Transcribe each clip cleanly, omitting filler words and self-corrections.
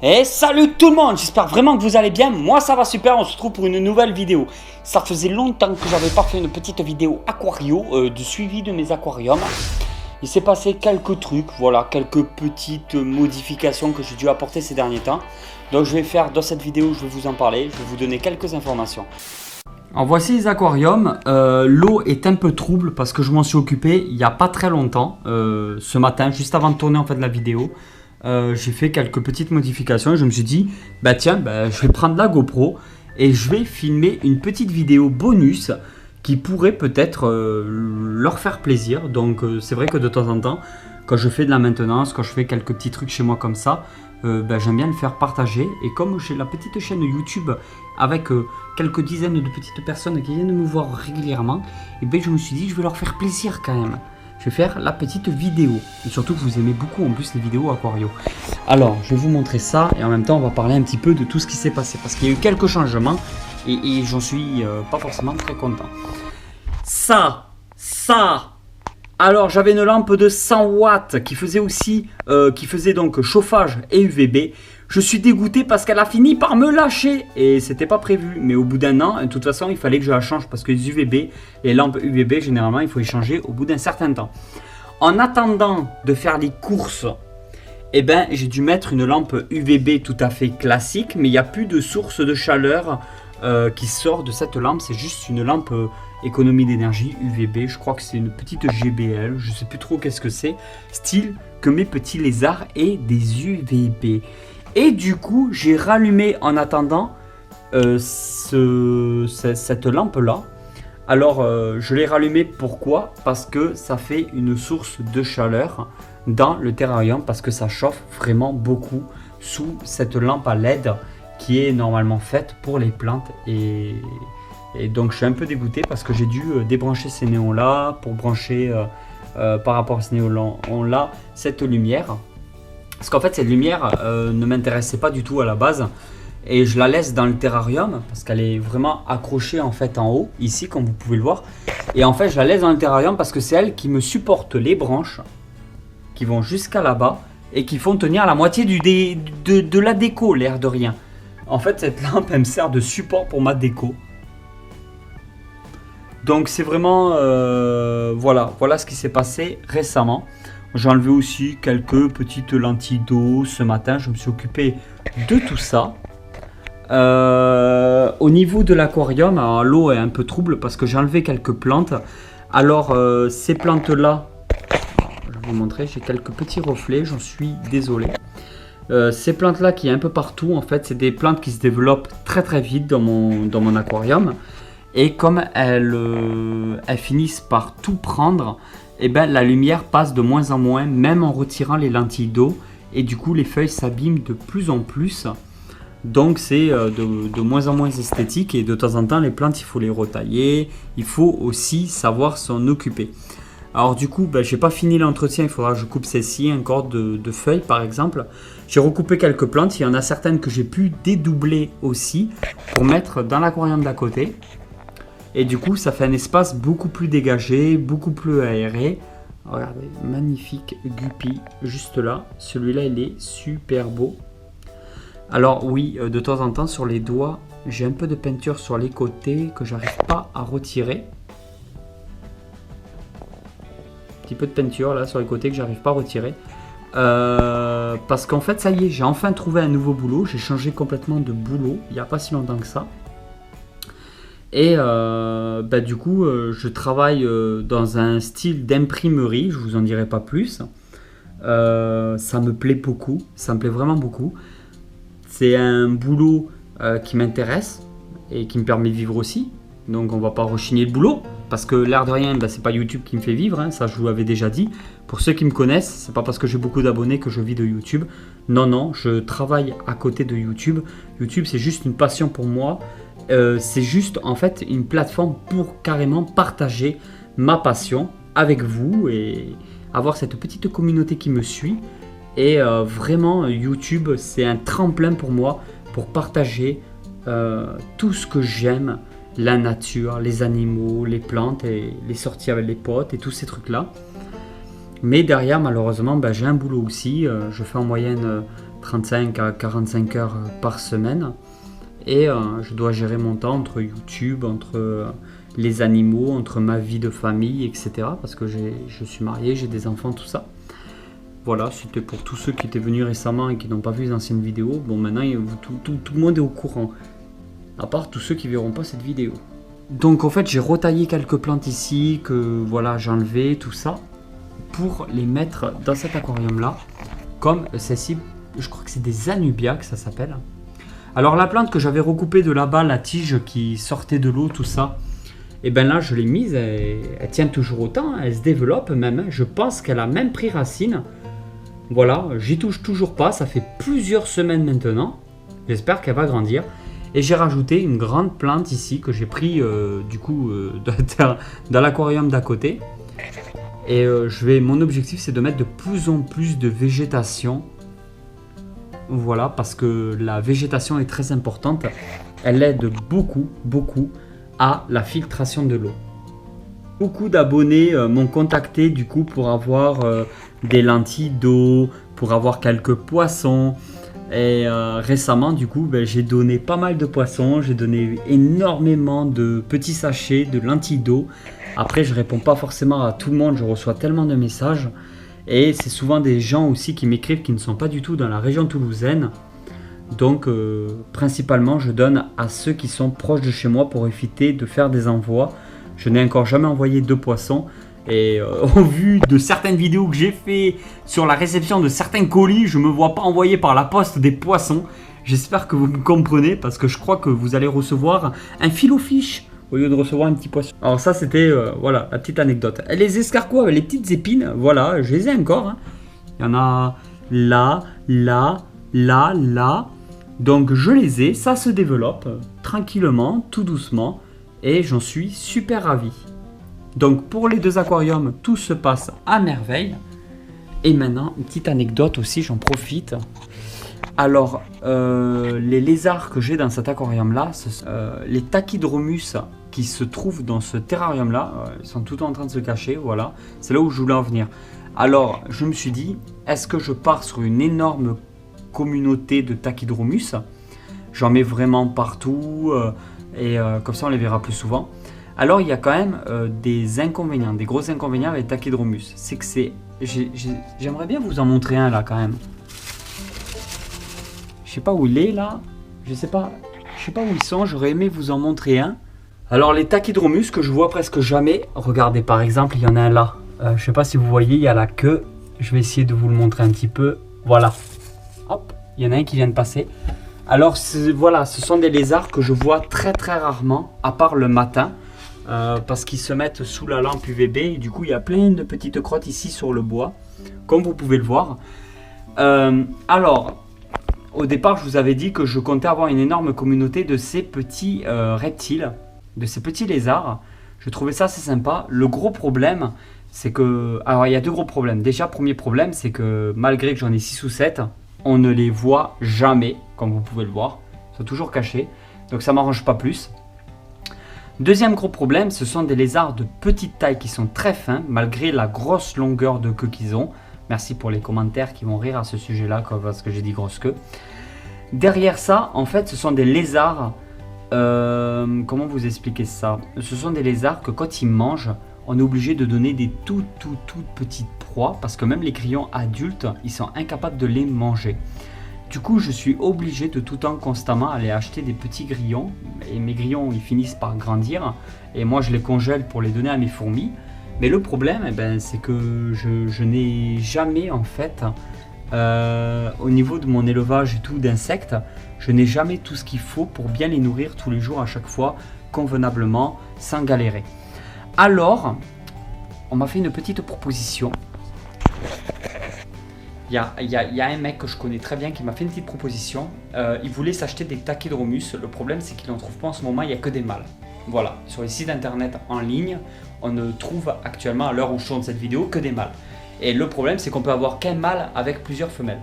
Et salut tout le monde, j'espère vraiment que vous allez bien, moi ça va super, on se retrouve pour une nouvelle vidéo. Ça faisait longtemps que j'avais pas fait une petite vidéo aquario, de suivi de mes aquariums. Il s'est passé quelques trucs, voilà, quelques petites modifications que j'ai dû apporter ces derniers temps. Donc je vais faire dans cette vidéo, je vais vous en parler, je vais vous donner quelques informations. Alors voici les aquariums, l'eau est un peu trouble parce que je m'en suis occupé il n'y a pas très longtemps, ce matin, juste avant de tourner en fait la vidéo. J'ai fait quelques petites modifications et je me suis dit, bah tiens, je vais prendre la GoPro et je vais filmer une petite vidéo bonus qui pourrait peut-être leur faire plaisir. Donc c'est vrai que de temps en temps, quand je fais de la maintenance, quand je fais quelques petits trucs chez moi comme ça, j'aime bien le faire partager. Et comme j'ai la petite chaîne YouTube avec quelques dizaines de petites personnes qui viennent me voir régulièrement, et je me suis dit, je vais leur faire plaisir quand même. Je vais faire la petite vidéo. Et surtout que vous aimez beaucoup en plus les vidéos aquario. Alors, je vais vous montrer ça et en même temps, on va parler un petit peu de tout ce qui s'est passé. Parce qu'il y a eu quelques changements et j'en suis pas forcément très content. Ça. Alors, j'avais une lampe de 100 watts qui faisait aussi, qui faisait donc chauffage et UVB. Je suis dégoûté parce qu'elle a fini par me lâcher et c'était pas prévu. Mais au bout d'un an, de toute façon, il fallait que je la change parce que les UVB, les lampes UVB, généralement, il faut les changer au bout d'un certain temps. En attendant de faire les courses, j'ai dû mettre une lampe UVB tout à fait classique, mais il n'y a plus de source de chaleur qui sort de cette lampe. C'est juste une lampe économie d'énergie UVB. Je crois que c'est une petite GBL. Je sais plus trop qu'est-ce que c'est. Style que mes petits lézards aient des UVB. Et du coup, j'ai rallumé en attendant cette lampe-là. Alors, je l'ai rallumée pourquoi? Parce que ça fait une source de chaleur dans le terrarium, parce que ça chauffe vraiment beaucoup sous cette lampe à LED qui est normalement faite pour les plantes. Et donc, je suis un peu dégoûté parce que j'ai dû débrancher ces néons-là pour brancher par rapport à ces néons-là cette lumière. Parce qu'en fait, cette lumière ne m'intéressait pas du tout à la base. Et je la laisse dans le terrarium parce qu'elle est vraiment accrochée en fait en haut, ici comme vous pouvez le voir. Et en fait, je la laisse dans le terrarium parce que c'est elle qui me supporte les branches qui vont jusqu'à là-bas et qui font tenir la moitié de la déco, l'air de rien. En fait, cette lampe, elle me sert de support pour ma déco. Donc c'est vraiment, voilà ce qui s'est passé récemment. J'ai enlevé aussi quelques petites lentilles d'eau ce matin. Je me suis occupé de tout ça. Au niveau de l'aquarium, l'eau est un peu trouble parce que j'ai enlevé quelques plantes. Alors ces plantes-là, je vais vous montrer, j'ai quelques petits reflets, j'en suis désolé. Ces plantes-là qui est un peu partout, en fait, c'est des plantes qui se développent très très vite dans mon aquarium. Et comme elles finissent par tout prendre, la lumière passe de moins en moins, même en retirant les lentilles d'eau. Et du coup, les feuilles s'abîment de plus en plus. Donc, c'est de moins en moins esthétique. Et de temps en temps, les plantes, il faut les retailler. Il faut aussi savoir s'en occuper. Alors, du coup, je n'ai pas fini l'entretien. Il faudra que je coupe celle-ci encore de feuilles, par exemple. J'ai recoupé quelques plantes. Il y en a certaines que j'ai pu dédoubler aussi pour mettre dans l'aquarium d'à côté. Et du coup, ça fait un espace beaucoup plus dégagé, beaucoup plus aéré. Regardez, magnifique guppy, juste là. Celui-là, il est super beau. Alors oui, de temps en temps, sur les doigts, j'ai un peu de peinture sur les côtés que j'arrive pas à retirer. Un petit peu de peinture là sur les côtés que j'arrive pas à retirer. Parce qu'en fait, ça y est, j'ai enfin trouvé un nouveau boulot. J'ai changé complètement de boulot il n'y a pas si longtemps que ça. Et du coup, je travaille dans un style d'imprimerie, je vous en dirai pas plus. Ça me plaît beaucoup, ça me plaît vraiment beaucoup. C'est un boulot qui m'intéresse et qui me permet de vivre aussi. Donc on va pas rechigner le boulot, parce que l'air de rien, c'est pas YouTube qui me fait vivre, hein, ça je vous l'avais déjà dit. Pour ceux qui me connaissent, c'est pas parce que j'ai beaucoup d'abonnés que je vis de YouTube. Non, je travaille à côté de YouTube. YouTube, c'est juste une passion pour moi. C'est juste en fait une plateforme pour carrément partager ma passion avec vous et avoir cette petite communauté qui me suit. Et vraiment, YouTube, c'est un tremplin pour moi pour partager tout ce que j'aime, la nature, les animaux, les plantes et les sorties avec les potes et tous ces trucs-là. Mais derrière, malheureusement, j'ai un boulot aussi. Je fais en moyenne 35 à 45 heures par semaine. Et je dois gérer mon temps entre YouTube, entre les animaux, entre ma vie de famille, etc. Parce que je suis marié, j'ai des enfants, tout ça. Voilà, c'était pour tous ceux qui étaient venus récemment et qui n'ont pas vu les anciennes vidéos. Bon, maintenant, tout le monde est au courant. À part tous ceux qui verront pas cette vidéo. Donc, en fait, j'ai retaillé quelques plantes ici, que voilà, j'ai enlevé, tout ça, pour les mettre dans cet aquarium-là. Comme celle-ci, je crois que c'est des Anubias que ça s'appelle. Alors, la plante que j'avais recoupée de là-bas, la tige qui sortait de l'eau, tout ça, et bien là, je l'ai mise, elle tient toujours autant, elle se développe même. Je pense qu'elle a même pris racine. Voilà, j'y touche toujours pas, ça fait plusieurs semaines maintenant. J'espère qu'elle va grandir. Et j'ai rajouté une grande plante ici que j'ai pris dans l'aquarium d'à côté. Et mon objectif c'est de mettre de plus en plus de végétation. Voilà, parce que la végétation est très importante. Elle aide beaucoup à la filtration de l'eau. Beaucoup d'abonnés m'ont contacté du coup pour avoir des lentilles d'eau, pour avoir quelques poissons. Et récemment du coup j'ai donné pas mal de poissons, j'ai donné énormément de petits sachets de lentilles d'eau. Après je réponds pas forcément à tout le monde, je reçois tellement de messages. Et c'est souvent des gens aussi qui m'écrivent qui ne sont pas du tout dans la région toulousaine. Donc principalement je donne à ceux qui sont proches de chez moi pour éviter de faire des envois. Je n'ai encore jamais envoyé de poissons. Et au vu de certaines vidéos que j'ai fait sur la réception de certains colis, je ne me vois pas envoyer par la poste des poissons. J'espère que vous me comprenez parce que je crois que vous allez recevoir un filo-fiche au lieu de recevoir un petit poisson. Alors ça c'était voilà la petite anecdote. Et les escargots avec les petites épines, voilà, je les ai encore. Hein. Il y en a là, là, là, là. Donc je les ai, ça se développe tranquillement, tout doucement. Et j'en suis super ravi. Donc pour les deux aquariums, tout se passe à merveille. Et maintenant, une petite anecdote aussi, j'en profite. Alors, les lézards que j'ai dans cet aquarium-là, les Tachydromus qui se trouvent dans ce terrarium-là, ils sont tout en train de se cacher, voilà. C'est là où je voulais en venir. Alors, je me suis dit, est-ce que je pars sur une énorme communauté de Tachydromus? J'en mets vraiment partout, et comme ça on les verra plus souvent. Alors il y a quand même des inconvénients, des gros inconvénients avec Tachydromus. C'est que j'aimerais bien vous en montrer un là quand même. Je sais pas où il est là. Je sais pas où ils sont. J'aurais aimé vous en montrer un. Alors les Tachydromus que je vois presque jamais. Regardez par exemple, il y en a un là. Je sais pas si vous voyez, il y a la queue. Je vais essayer de vous le montrer un petit peu. Voilà. Hop, il y en a un qui vient de passer. Alors voilà, ce sont des lézards que je vois très rarement, à part le matin. Parce qu'ils se mettent sous la lampe UVB et du coup il y a plein de petites crottes ici sur le bois, comme vous pouvez le voir. Alors, au départ je vous avais dit que je comptais avoir une énorme communauté de ces petits reptiles, de ces petits lézards. Je trouvais ça assez sympa. Le gros problème, c'est que... Alors il y a deux gros problèmes. Déjà, premier problème, c'est que malgré que j'en ai 6 ou 7, on ne les voit jamais, comme vous pouvez le voir. Ils sont toujours cachés, donc ça m'arrange pas plus. Deuxième gros problème, ce sont des lézards de petite taille qui sont très fins, malgré la grosse longueur de queue qu'ils ont. Merci pour les commentaires qui vont rire à ce sujet-là, parce que j'ai dit grosse queue. Derrière ça, en fait, ce sont des lézards... comment vous expliquer ça? Ce sont des lézards que quand ils mangent, on est obligé de donner des toutes petites proies, parce que même les grillons adultes, ils sont incapables de les manger. Du coup, je suis obligé de tout le temps constamment aller acheter des petits grillons. Et mes grillons, ils finissent par grandir. Et moi, je les congèle pour les donner à mes fourmis. Mais le problème, c'est que je n'ai jamais, en fait, au niveau de mon élevage et tout d'insectes, je n'ai jamais tout ce qu'il faut pour bien les nourrir tous les jours à chaque fois, convenablement, sans galérer. Alors, on m'a fait une petite proposition. Il y a un mec que je connais très bien qui m'a fait une petite proposition. Il voulait s'acheter des Tachydromus. Le problème, c'est qu'il n'en trouve pas en ce moment, il n'y a que des mâles. Voilà, sur les sites internet en ligne, on ne trouve actuellement, à l'heure où je tourne cette vidéo, que des mâles. Et le problème, c'est qu'on peut avoir qu'un mâle avec plusieurs femelles.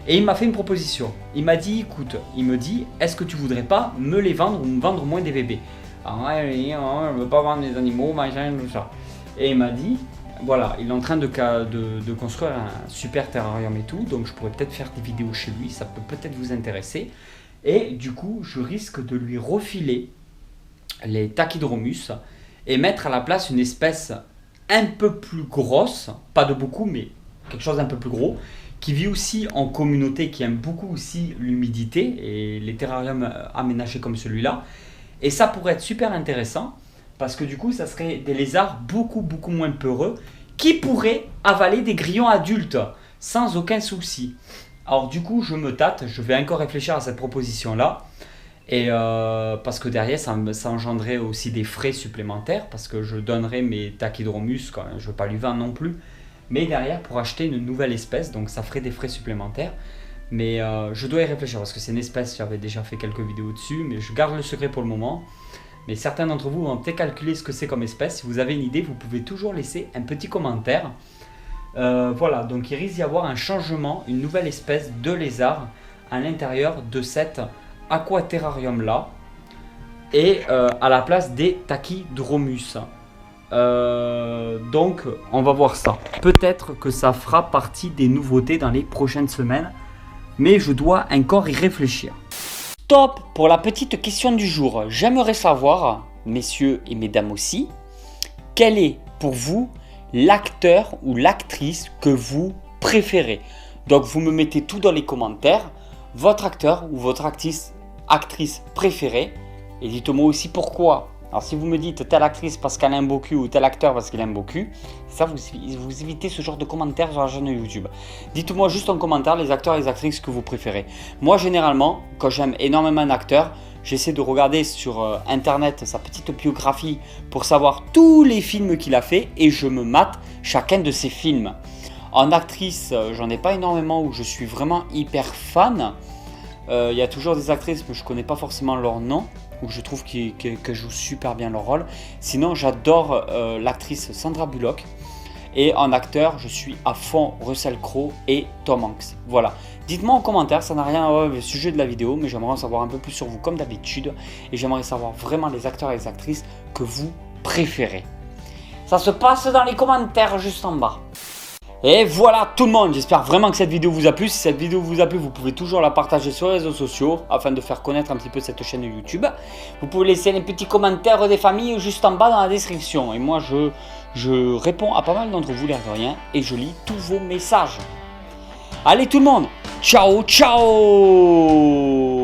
Et il m'a fait une proposition. Il m'a dit, écoute, est-ce que tu voudrais pas me les vendre ou me vendre moins des bébés? Ah ouais, je ne veux pas vendre des animaux, machin, tout ça. Et il m'a dit, voilà, il est en train de construire un super terrarium et tout, donc je pourrais peut-être faire des vidéos chez lui, ça peut peut-être vous intéresser. Et du coup, je risque de lui refiler les tachydromus et mettre à la place une espèce un peu plus grosse, pas de beaucoup, mais quelque chose d'un peu plus gros, qui vit aussi en communauté, qui aime beaucoup aussi l'humidité et les terrariums aménagés comme celui-là. Et ça pourrait être super intéressant parce que du coup, ça serait des lézards beaucoup moins peureux qui pourraient avaler des grillons adultes sans aucun souci. Alors du coup, je me tâte, je vais encore réfléchir à cette proposition-là. Et parce que derrière, ça engendrait aussi des frais supplémentaires parce que je donnerais mes tachydromus, quand même, je ne veux pas lui vendre non plus. Mais derrière, pour acheter une nouvelle espèce, donc ça ferait des frais supplémentaires. Mais je dois y réfléchir parce que c'est une espèce, j'avais déjà fait quelques vidéos dessus, mais je garde le secret pour le moment. Mais certains d'entre vous vont peut-être calculer ce que c'est comme espèce. Si vous avez une idée, vous pouvez toujours laisser un petit commentaire. Voilà, donc il risque d'y avoir un changement, une nouvelle espèce de lézard à l'intérieur de cet aquaterrarium là. Et à la place des tachydromus. Donc on va voir ça. Peut-être que ça fera partie des nouveautés dans les prochaines semaines. Mais je dois encore y réfléchir. Stop pour la petite question du jour. J'aimerais savoir, messieurs et mesdames aussi, quel est pour vous l'acteur ou l'actrice que vous préférez. Donc vous me mettez tout dans les commentaires, votre acteur ou votre actrice préférée. Et dites-moi aussi pourquoi. Alors si vous me dites telle actrice parce qu'elle aime beaucoup ou tel acteur parce qu'il aime beaucoup, ça vous évitez ce genre de commentaires sur la chaîne YouTube. Dites-moi juste en commentaire les acteurs et les actrices que vous préférez. Moi généralement, quand j'aime énormément un acteur, j'essaie de regarder sur internet sa petite biographie pour savoir tous les films qu'il a fait et je me mate chacun de ses films. En actrice, j'en ai pas énormément où je suis vraiment hyper fan. Il y a toujours des actrices mais je connais pas forcément leur nom, où je trouve qu'elles jouent super bien leur rôle. Sinon j'adore l'actrice Sandra Bullock. Et en acteur, je suis à fond Russell Crowe et Tom Hanks. Voilà. Dites-moi en commentaire, ça n'a rien à voir avec le sujet de la vidéo, mais j'aimerais en savoir un peu plus sur vous comme d'habitude. Et j'aimerais savoir vraiment les acteurs et les actrices que vous préférez. Ça se passe dans les commentaires juste en bas. Et voilà tout le monde, j'espère vraiment que cette vidéo vous a plu. Si cette vidéo vous a plu, vous pouvez toujours la partager sur les réseaux sociaux afin de faire connaître un petit peu cette chaîne YouTube. Vous pouvez laisser les petits commentaires des familles juste en bas dans la description. Et moi je réponds à pas mal d'entre vous l'air de rien et je lis tous vos messages. Allez tout le monde, ciao ciao.